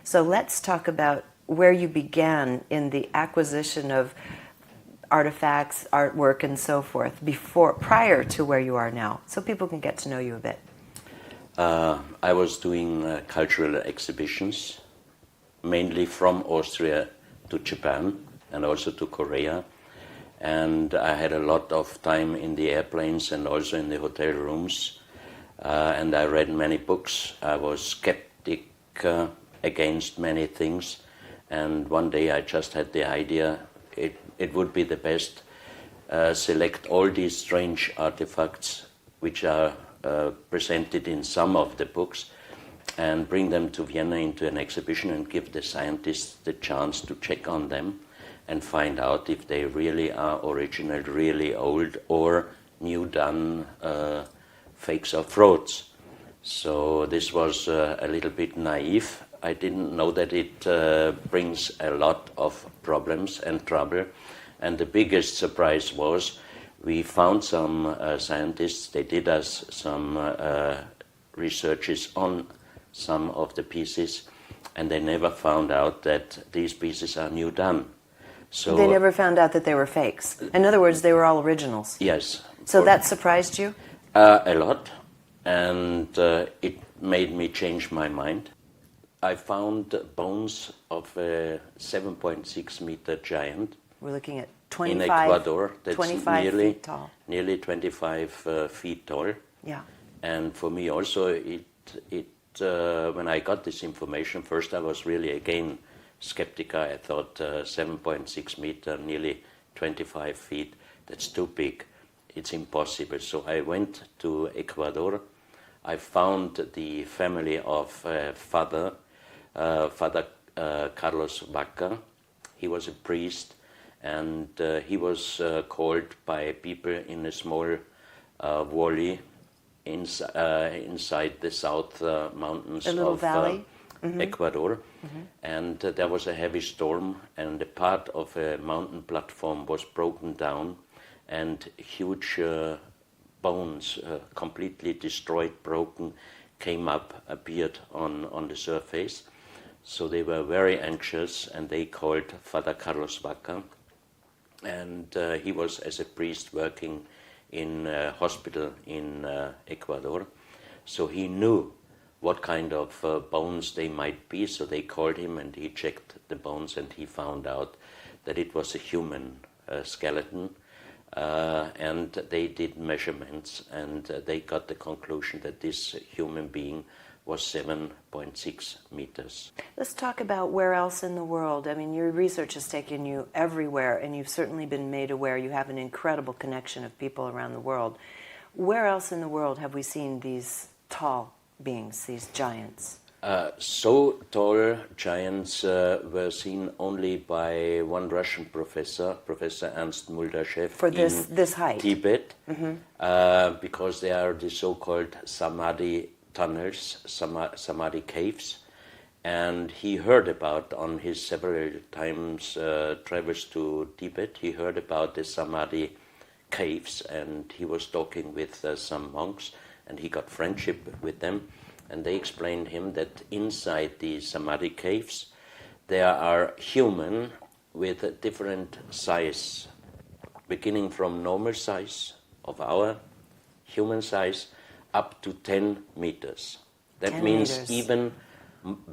So let's talk about where you began in the acquisition of artifacts, artwork, and so forth, prior to where you are now, so people can get to know you a bit. I was doing cultural exhibitions, mainly from Austria to Japan and also to Korea. And I had a lot of time in the airplanes and also in the hotel rooms. And I read many books. I was skeptic against many things. And one day I just had the idea it would be the best select all these strange artifacts which are presented in some of the books and bring them to Vienna into an exhibition and give the scientists the chance to check on them and find out if they really are original, really old, or new done fakes or frauds. So this was a little bit naive. I didn't know that it brings a lot of problems and trouble. And the biggest surprise was we found some scientists, they did us some researches on some of the pieces, and they never found out that these pieces are new done. So they never found out that they were fakes. In other words, they were all originals. Yes. So that surprised you? A lot, and it made me change my mind. I found bones of a 7.6 meter giant. We're looking at 25, in Ecuador. That's 25 feet tall. Nearly 25 feet tall. Yeah. And for me also, when I got this information, first I was really again skeptical. I thought 7.6 meter, nearly 25 feet, that's too big. It's impossible. So I went to Ecuador. I found the family of Father Carlos Vaca. He was a priest, and he was called by people in a small valley inside the south mountains of Ecuador. Mm-hmm. And there was a heavy storm, and a part of a mountain platform was broken down, and huge bones, completely destroyed, broken, appeared on the surface. So they were very anxious, and they called Father Carlos Vaca. And he was, as a priest, working in a hospital in Ecuador. So he knew what kind of bones they might be, so they called him, and he checked the bones, and he found out that it was a human skeleton. And they did measurements, and they got the conclusion that this human being was 7.6 meters. Let's talk about where else in the world. I mean, your research has taken you everywhere, and you've certainly been made aware. You have an incredible connection of people around the world. Where else in the world have we seen these tall beings, these giants? So tall giants were seen only by one Russian professor, Professor Ernst Muldashev, for this height, Tibet, because they are the so-called Samadhi tunnels, Samadhi caves, and he heard about, on his several times travels to Tibet, he heard about the Samadhi caves, and he was talking with some monks, and he got friendship with them. And they explained him that inside the Samadhi caves there are human with a different size, beginning from normal size of our human size up to 10 meters. That 10 means meters. even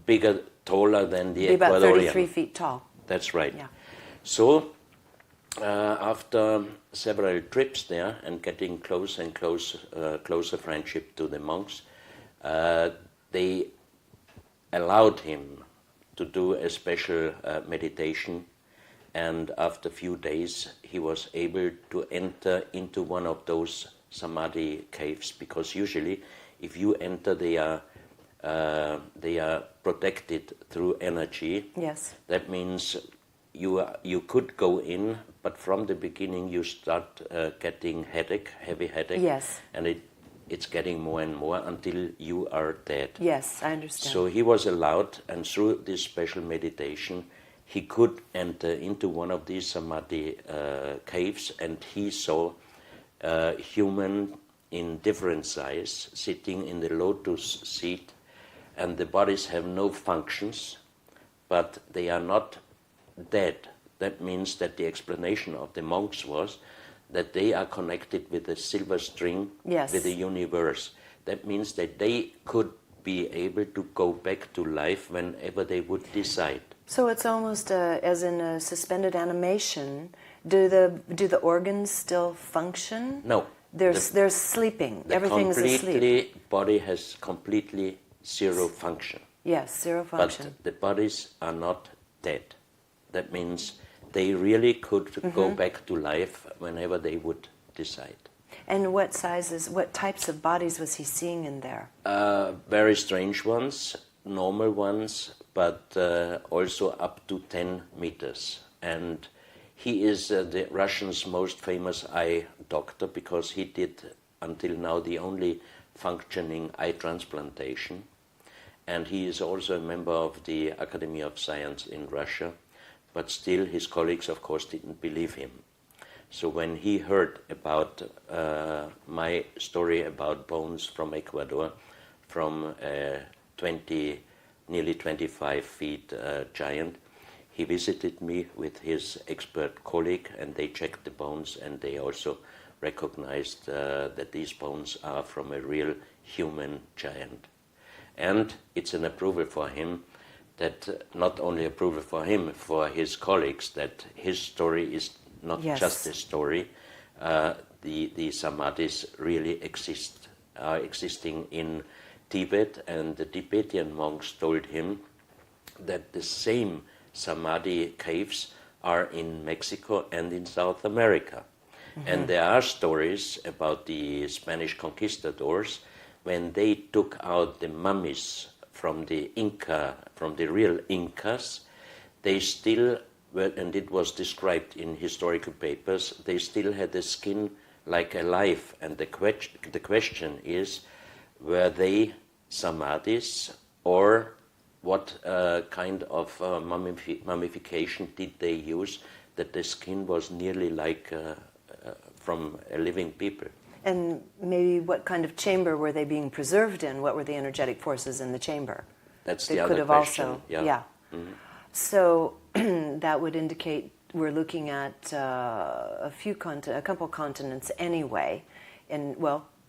bigger, taller than the about Ecuadorian. 33 feet tall. That's right. Yeah. So after several trips there and getting closer and closer friendship to the monks, they allowed him to do a special meditation, and after a few days he was able to enter into one of those Samadhi caves, because usually if you enter they are protected through energy. Yes. That means you could go in, but from the beginning you start getting heavy headache. Yes. And it's getting more and more until you are dead. Yes, I understand. So he was allowed, and through this special meditation, he could enter into one of these Samadhi caves, and he saw human in different size sitting in the lotus seat, and the bodies have no functions. but they are not dead. That means that the explanation of the monks was that they are connected with a silver string with the universe. That means that they could be able to go back to life whenever they would decide. So it's almost as in a suspended animation. Do the organs still function? No. They're sleeping. Everything is asleep. The body has completely zero function. Yes, zero function. But the bodies are not dead. That means they really could go back to life whenever they would decide. And what types of bodies was he seeing in there? Very strange ones, normal ones, but also up to 10 meters. And he is the Russians' most famous eye doctor because he did until now the only functioning eye transplantation. And he is also a member of the Academy of Science in Russia. But still, his colleagues, of course, didn't believe him. So when he heard about my story about bones from Ecuador, from nearly 25 feet giant, he visited me with his expert colleague, and they checked the bones, and they also recognized that these bones are from a real human giant. And it's an approval for him that not only approval for him, for his colleagues, that his story is not just a story. The samadhis really are existing in Tibet, and the Tibetan monks told him that the same samadhi caves are in Mexico and in South America. And there are stories about the Spanish conquistadors when they took out the mummies from the real Incas. They still, and it was described in historical papers, they still had the skin like alive. And the question is, were they samadhis, or what kind of mummification did they use that the skin was nearly like from a living people? And maybe what kind of chamber were they being preserved in? What were the energetic forces in the chamber? That's the other question. Also, yeah. So that would indicate we're looking at a couple continents anyway,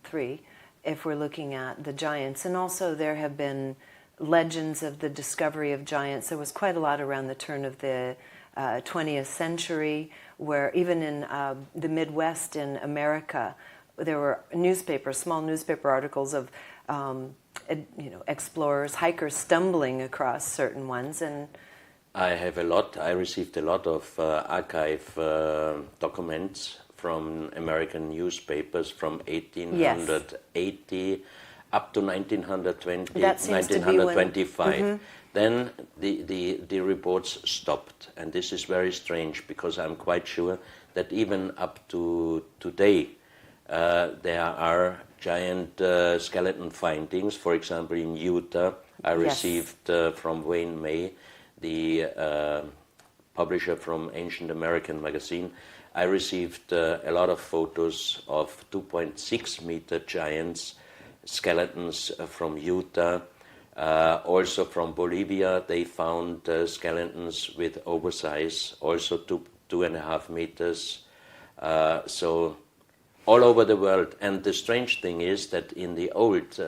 three, if we're looking at the giants. And also there have been legends of the discovery of giants. There was quite a lot around the turn of the 20th century, where even in the Midwest in America, there were small newspaper articles of explorers, hikers stumbling across certain ones. And I received a lot of archive documents from American newspapers from 1880 up to 1920, 1925. Then the reports stopped, and this is very strange because I'm quite sure that even up to today there are giant skeleton findings. For example, in Utah, I received from Wayne May, the publisher from Ancient American magazine, I received a lot of photos of 2.6 meter giants, skeletons from Utah. Also from Bolivia, they found skeletons with oversize, also 2.5 meters. So all over the world. And the strange thing is that in the old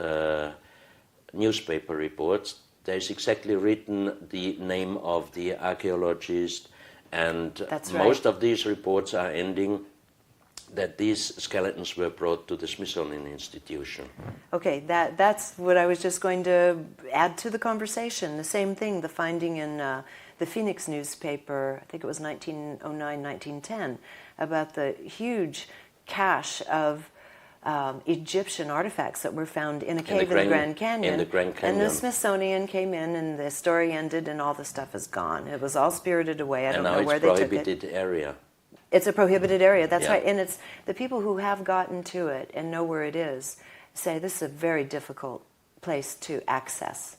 newspaper reports, there's exactly written the name of the archaeologist, and most of these reports are ending that these skeletons were brought to the Smithsonian Institution. Okay, that's what I was just going to add to the conversation. The same thing, the finding in the Phoenix newspaper, I think it was 1909, 1910, about the huge cache of Egyptian artifacts that were found in a cave in the Grand Canyon. In the Grand Canyon. And the Smithsonian came in, and the story ended, and all the stuff is gone. It was all spirited away. I don't know where they took it. And now it's prohibited area. It's a prohibited area, that's right. And it's the people who have gotten to it and know where it is say this is a very difficult place to access,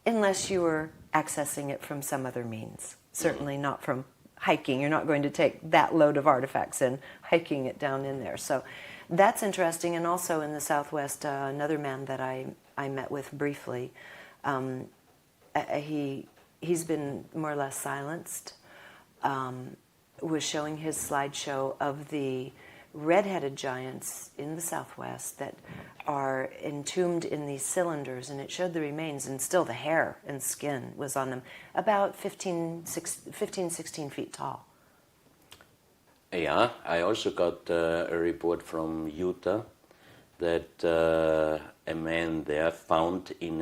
unless you were accessing it from some other means. Certainly not from hiking. You're not going to take that load of artifacts and hiking it down in there. So that's interesting. And also in the Southwest, another man that I met with briefly, he he's been more or less silenced, was showing his slideshow of the red-headed giants in the Southwest that are entombed in these cylinders, and it showed the remains, and still the hair and skin was on them, about 15, 16 feet tall. Yeah, I also got a report from Utah that a man there found in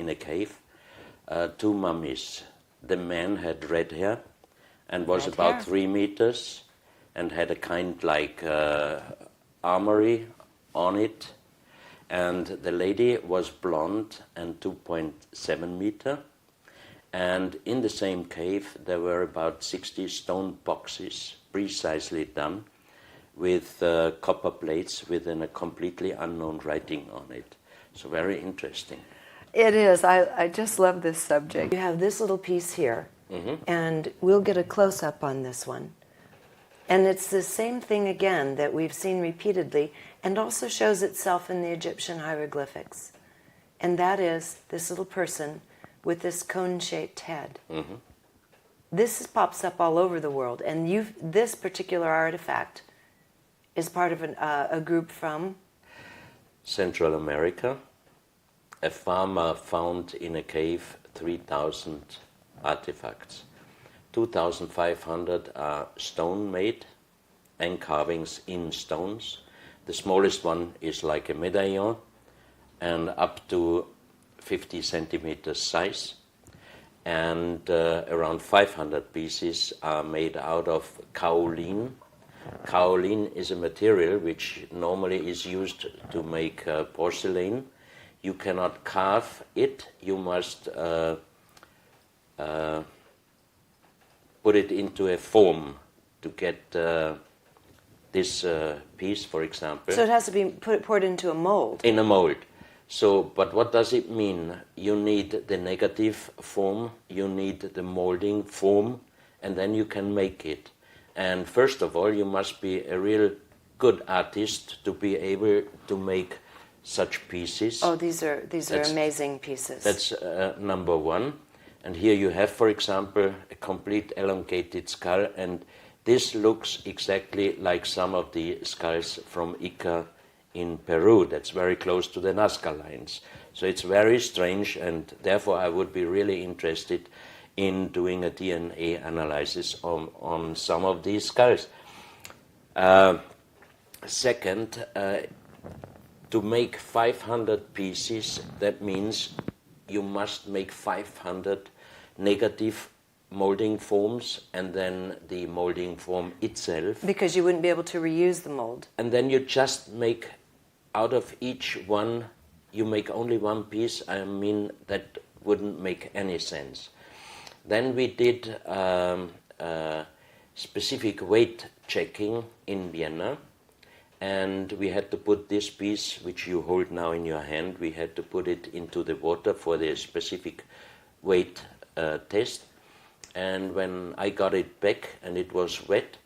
a cave 2 mummies. The man had red hair and was Red about hair. 3 meters and had a kind like armory on it. And the lady was blonde and 2.7 meter. And in the same cave there were about 60 stone boxes, precisely done, with copper plates with a completely unknown writing on it. So very interesting. It is. I just love this subject. You have this little piece here, and we'll get a close-up on this one. And it's the same thing again that we've seen repeatedly, and also shows itself in the Egyptian hieroglyphics. And that is this little person with this cone-shaped head. This pops up all over the world, and this particular artifact is part of a group from Central America. A farmer found in a cave 3,000 artifacts. 2,500 are stone-made and carvings in stones. The smallest one is like a medallion and up to 50 centimeters size. And around 500 pieces are made out of kaolin. Kaolin is a material which normally is used to make porcelain. You cannot carve it, you must put it into a form to get this piece, for example. So it has to be poured into a mold. In a mold. So, but what does it mean? You need the negative form, you need the molding form, and then you can make it. And first of all, you must be a real good artist to be able to make such pieces. Oh, these are amazing pieces. That's number one. And here you have, for example, a complete elongated skull, and this looks exactly like some of the skulls from Ica in Peru. That's very close to the Nazca lines. So it's very strange, and therefore I would be really interested in doing a DNA analysis on some of these skulls. Second, to make 500 pieces, that means you must make 500 negative molding forms, and then the molding form itself. Because you wouldn't be able to reuse the mold. And then you just make, out of each one, you make only one piece. I mean, that wouldn't make any sense. Then we did specific weight checking in Vienna, and we had to put this piece, which you hold now in your hand, we had to put it into the water for the specific weight test. And when I got it back and it was wet,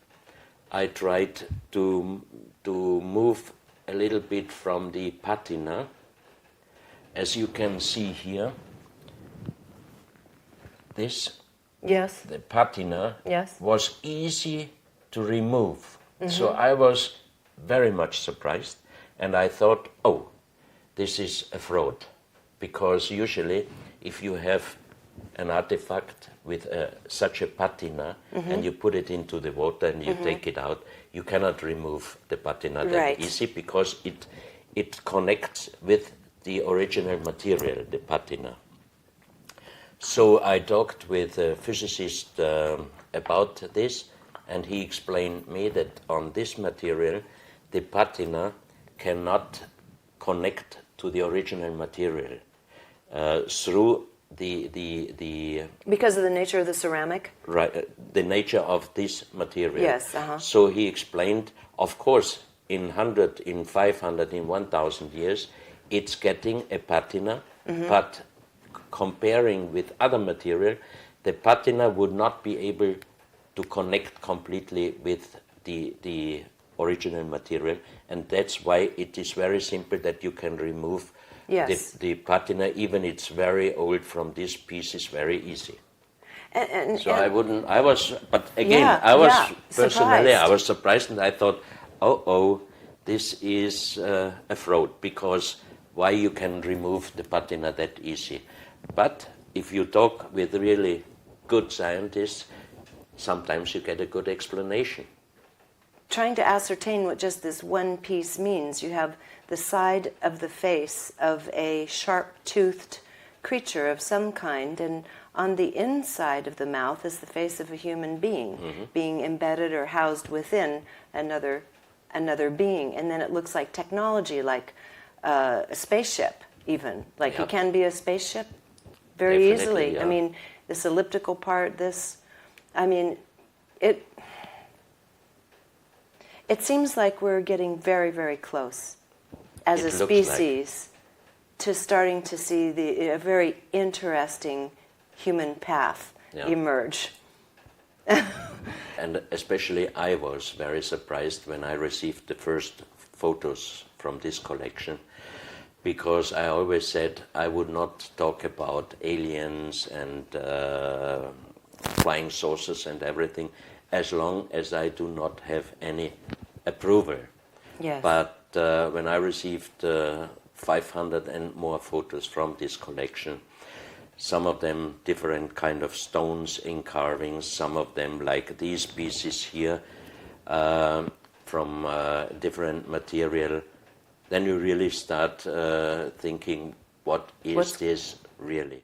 I tried to move a little bit from the patina. As you can see here, this, Yes. the patina, Yes. was easy to remove. So I was very much surprised, and I thought, oh, this is a fraud, because usually if you have an artifact with such a patina and you put it into the water and you take it out, you cannot remove the patina that easy, because it connects with the original material, the patina. So I talked with a physicist about this, and he explained me that on this material the patina cannot connect to the original material through the Because of the nature of the ceramic? Right, the nature of this material. Yes, So he explained, of course, in 100, in 500, in 1,000 years, it's getting a patina, but comparing with other material, the patina would not be able to connect completely with the original material, and that's why it is very simple that you can remove Yes. the patina, even it's very old, from this piece is very easy. So I wouldn't. I was, but again, Yeah, I was yeah, personally, surprised. I was surprised, and I thought, oh, this is a fraud, because why you can remove the patina that easy? But if you talk with really good scientists, sometimes you get a good explanation. Trying to ascertain what just this one piece means. You have the side of the face of a sharp-toothed creature of some kind, and on the inside of the mouth is the face of a human being, being embedded or housed within another being. And then it looks like technology, like a spaceship even. Like you can be a spaceship very Definitely, easily. yeah. I mean, this elliptical part, it seems like we're getting very, very close as a species to starting to see a very interesting human path emerge. And especially I was very surprised when I received the first photos from this collection, because I always said I would not talk about aliens and flying saucers and everything as long as I do not have any approval. Yes. But when I received 500 and more photos from this collection, some of them different kind of stones in carvings, some of them like these pieces here from different material, then you really start thinking, what is this really?